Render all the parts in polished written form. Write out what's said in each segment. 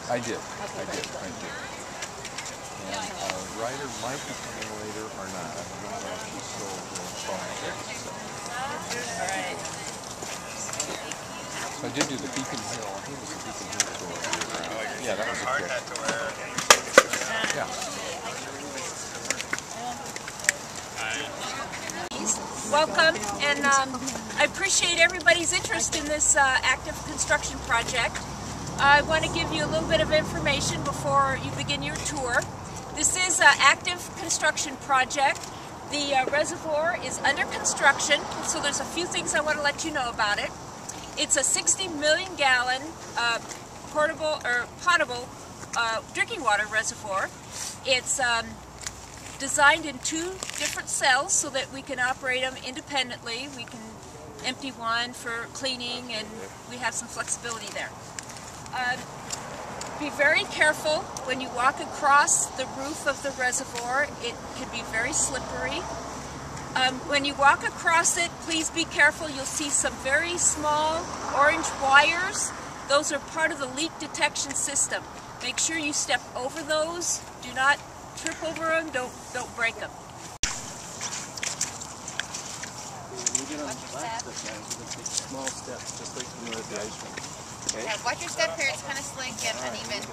I did. I did. And Ryder might be coming later or not. I don't know if she's still doing phone checks. Alright. So I did do the Beacon Hill. I think it was the Beacon Hill tour. Yeah, that was a hard kick. hat to wear. Yeah. Welcome, and I appreciate everybody's interest in this active construction project. I want to give you a little bit of information before you begin your tour. This is an active construction project. The reservoir is under construction, so there's a few things I want to let you know about it. It's a 60 million gallon potable drinking water reservoir. It's designed in 2 different cells so that we can operate them independently. We can empty one for cleaning, and we have some flexibility there. Be very careful when you walk across the roof of the reservoir. It can be very slippery. When you walk across it, please be careful. You'll see some very small orange wires. Those are part of the leak detection system. Make sure you step over those. Do not trip over them. Don't break them. Small steps, just like you know, the ice rink. Okay. Yeah, watch your step here. It's kind of slink and uneven.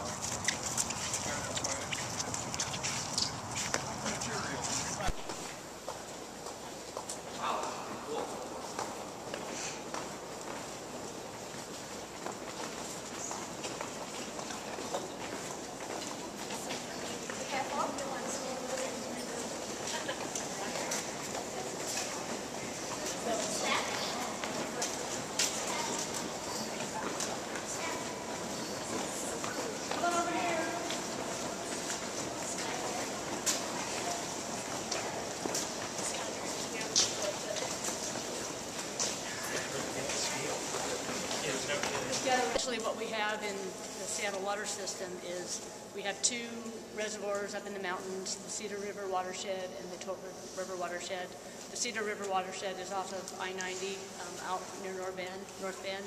Actually, what we have in the Seattle water system is we have 2 reservoirs up in the mountains, the Cedar River watershed and the Tote River watershed. The Cedar River watershed is off of I-90 out near North Bend,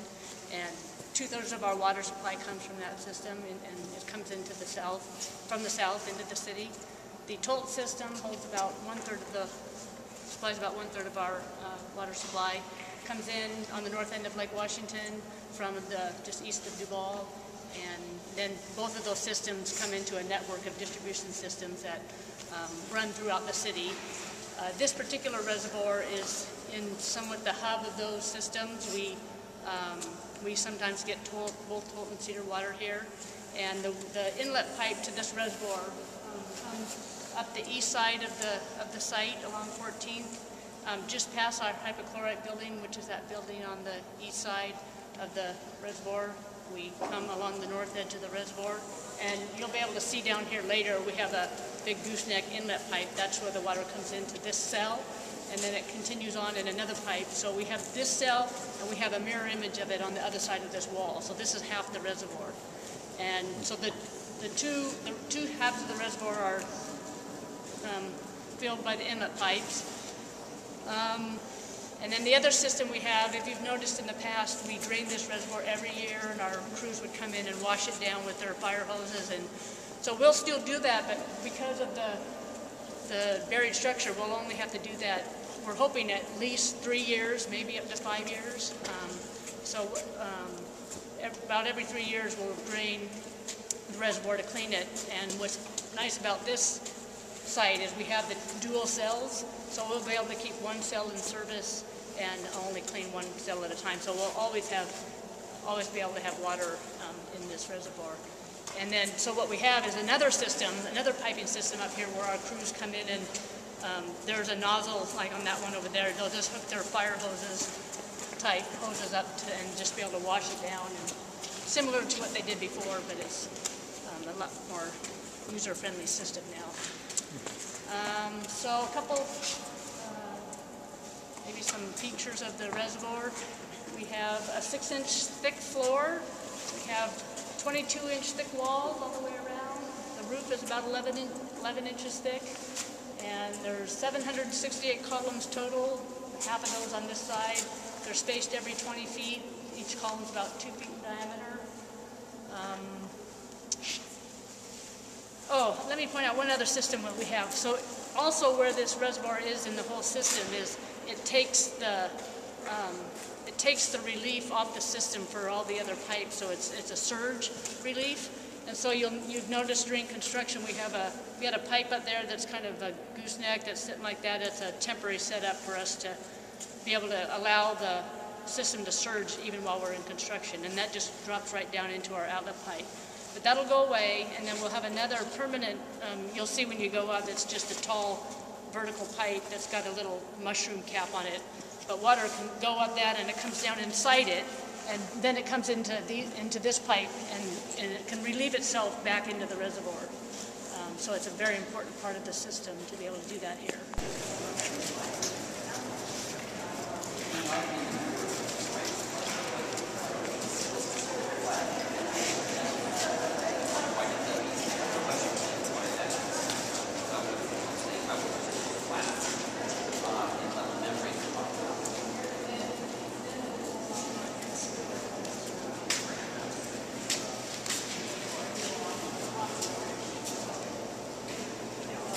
and 2/3 of our water supply comes from that system, and it comes into the south, from the south into the city. The Tote system holds about 1/3 of the, supplies about 1/3 of our water supply. Comes in on the north end of Lake Washington from just east of Duval, and then both of those systems come into a network of distribution systems that run throughout the city. This particular reservoir is in somewhat the hub of those systems. We sometimes get both Tote and Cedar water here, and the inlet pipe to this reservoir comes up the east side of the site along 14th. Just past our hypochlorite building, which is that building on the east side of the reservoir. We come along the north edge of the reservoir, and you'll be able to see down here later, we have a big gooseneck inlet pipe. That's where the water comes into this cell, and then it continues on in another pipe. So we have this cell, and we have a mirror image of it on the other side of this wall. So this is half the reservoir. And so the two halves of the reservoir are filled by the inlet pipes. And then the other system we have, if you've noticed in the past, we drain this reservoir every year, and our crews would come in and wash it down with their fire hoses. And so we'll still do that, but because of the buried structure, we'll only have to do that, we're hoping, at least 3 years, maybe up to 5 years. About every 3 years we'll drain the reservoir to clean it. And what's nice about this site is we have the dual cells, so we'll be able to keep one cell in service and only clean one cell at a time. So we'll always be able to have water in this reservoir. And then, so what we have is another system, another piping system up here where our crews come in, and there's a nozzle like on that one over there. They'll just hook their fire hoses, type hoses up and just be able to wash it down. And similar to what they did before, but it's a lot more user-friendly system now. So a couple, maybe some features of the reservoir. We have a 6-inch thick floor. We have 22-inch thick walls all the way around. The roof is about 11 inches thick. And there's 768 columns total, half of those on this side. They're spaced every 20 feet. Each column's about 2 feet in diameter. let me point out one other system that we have. So also where this reservoir is in the whole system is it takes the relief off the system for all the other pipes, so it's a surge relief. And so you've noticed during construction we had a pipe up there that's kind of a gooseneck that's sitting like that. It's a temporary setup for us to be able to allow the system to surge even while we're in construction, and that just drops right down into our outlet pipe. But that'll go away, and then we'll have another permanent, you'll see when you go up, it's just a tall vertical pipe that's got a little mushroom cap on it. But water can go up that and it comes down inside it, and then it comes into this pipe, and it can relieve itself back into the reservoir. So it's a very important part of the system to be able to do that here.